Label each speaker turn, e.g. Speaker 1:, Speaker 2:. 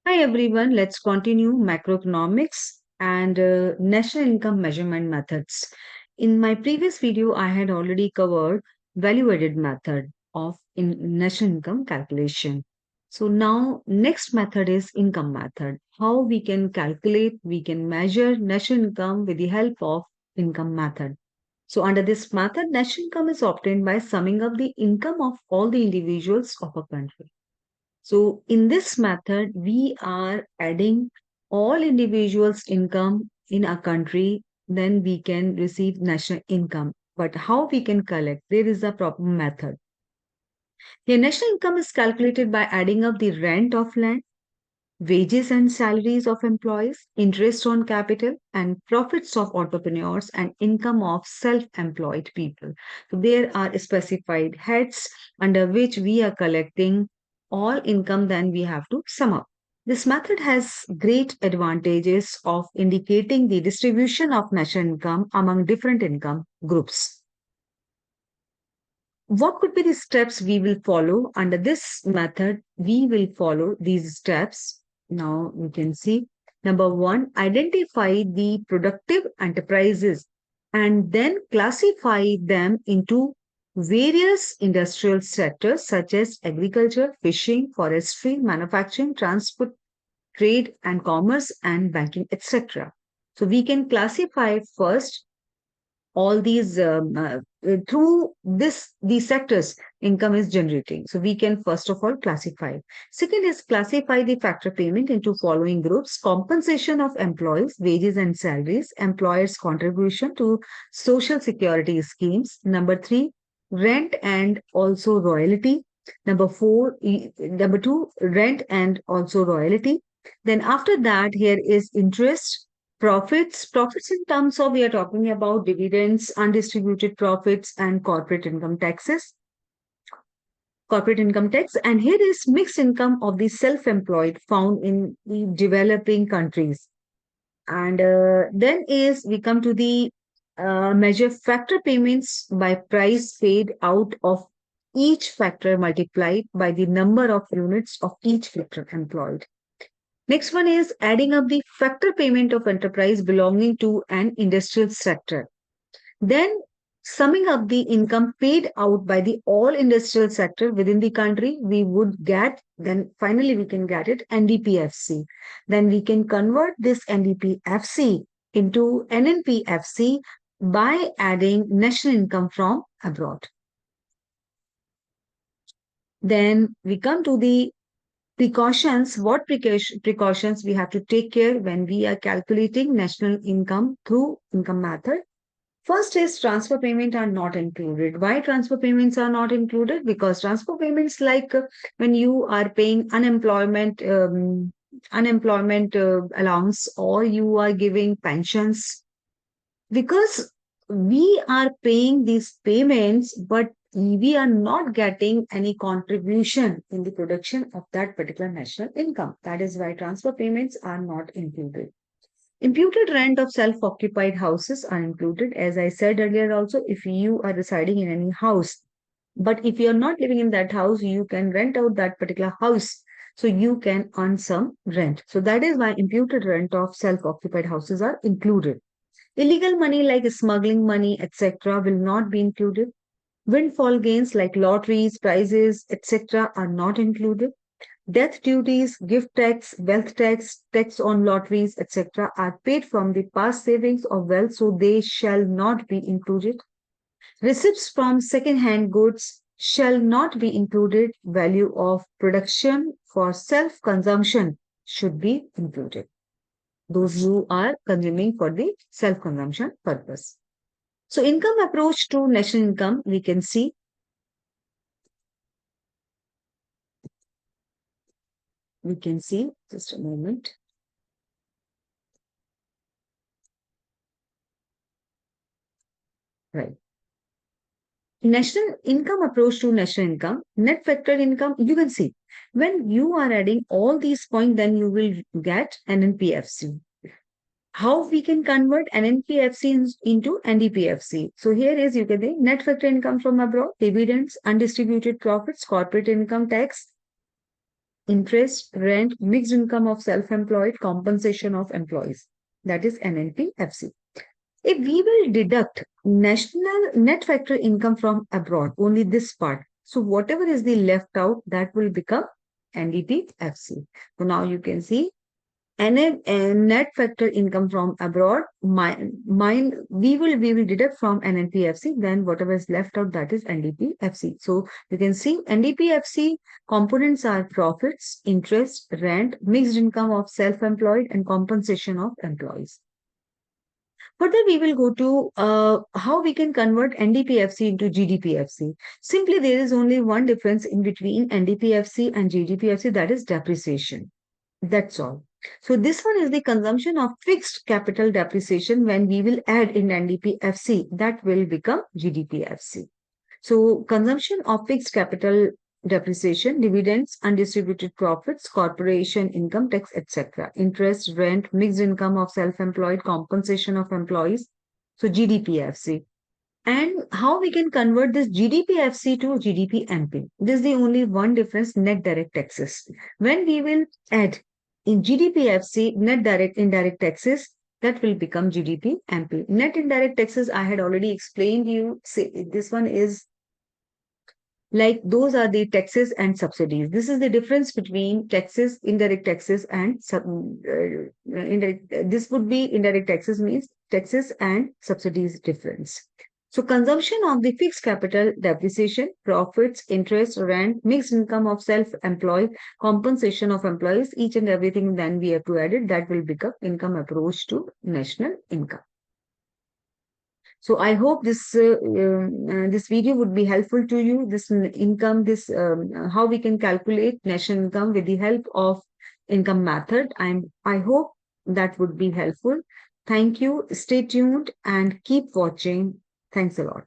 Speaker 1: Hi everyone, let's continue macroeconomics and national income measurement methods. In my previous video, I had already covered value-added method of national income calculation. So now next method is income method. How we can calculate, we can measure national income with the help of income method. So under this method, national income is obtained by summing up the income of all the individuals of a country. So in this method, we are adding all individuals' income in a country, then we can receive national income. But how we can collect? There is a proper method. The national income is calculated by adding up the rent of land, wages and salaries of employees, interest on capital, and profits of entrepreneurs and income of self-employed people. So there are specified heads under which we are collecting all income, then we have to sum up. This method has great advantages of indicating the distribution of national income among different income groups. What could be the steps we will follow under this method? We will follow these steps. Now we can see number one, identify the productive enterprises and then classify them into various industrial sectors such as agriculture, fishing, forestry, manufacturing, transport, trade and commerce and banking, etc. So we can classify first all these through this these sectors income is generating, so we can first of all classify. Second is classify the factor payment into following groups: compensation of employees, wages and salaries, employers contribution to social security schemes. Number 3, rent and also royalty. Number 4, number 2, rent and also royalty. Then after that, here is interest, profits in terms of, we are talking about dividends, undistributed profits, and corporate income tax. And here is mixed income of the self-employed found in the developing countries. And then is we come to the measure factor payments by price paid out of each factor multiplied by the number of units of each factor employed. Next one is adding up the factor payment of enterprise belonging to an industrial sector. Then summing up the income paid out by the all industrial sector within the country, we would get, then finally we can get it NDPFC. Then we can convert this NDPFC into NNPFC by adding national income from abroad. Then we come to the precautions. What precautions we have to take care when we are calculating national income through income method? First is transfer payment are not included. Why transfer payments are not included? Because transfer payments, like when you are paying unemployment allowance, or you are giving pensions, because we are paying these payments, but we are not getting any contribution in the production of that particular national income. That is why transfer payments are not included. Imputed rent of self-occupied houses are included. As I said earlier also, if you are residing in any house, but if you're not living in that house, you can rent out that particular house. So you can earn some rent. So that is why imputed rent of self-occupied houses are included. Illegal money like smuggling money, etc., will not be included. Windfall gains like lotteries, prizes, etc., are not included. Death duties, gift tax, wealth tax, tax on lotteries, etc., are paid from the past savings of wealth, so they shall not be included. Receipts from second-hand goods shall not be included. Value of production for self-consumption should be included. Those who are consuming for the self-consumption purpose. So income approach to national income, we can see, just a moment. Right. National income approach to national income, net factored income, you can see when you are adding all these points, then you will get NNPFC. How we can convert NNPFC into NDPFC? So here is, you can say, net factor income from abroad, dividends, undistributed profits, corporate income tax, interest, rent, mixed income of self-employed, compensation of employees. That is NNPFC. If we will deduct national net factor income from abroad, only this part. So whatever is the left out, that will become NDPFC. So now you can see net factor income from abroad, we will deduct from NNPFC, then whatever is left out, that is NDPFC. So you can see NDPFC components are profits, interest, rent, mixed income of self-employed, and compensation of employees. Further, we will go to how we can convert NDPFC into GDPFC. Simply, there is only one difference in between NDPFC and GDPFC, that is depreciation. That's all. So this one is the consumption of fixed capital depreciation. When we will add in NDPFC, that will become GDPFC. So consumption of fixed capital depreciation, dividends, undistributed profits, corporation income tax, etc. Interest, rent, mixed income of self-employed, compensation of employees. So GDPFC. And how we can convert this GDPFC to GDPMP? This is the only one difference, net direct taxes. When we will add in GDPFC, net direct indirect taxes, that will become GDPMP. Net indirect taxes, I had already explained you. Say, this one is like those are the taxes and subsidies. This is the difference between taxes, indirect taxes, and indirect. This would be indirect taxes means taxes and subsidies difference. So consumption of the fixed capital, depreciation, profits, interest, rent, mixed income of self-employed, compensation of employees, each and everything, then we have to add it. That will become income approach to national income. So I hope this video would be helpful to you. This income, this how we can calculate national income with the help of income method. I hope that would be helpful. Thank you. Stay tuned and keep watching. Thanks a lot.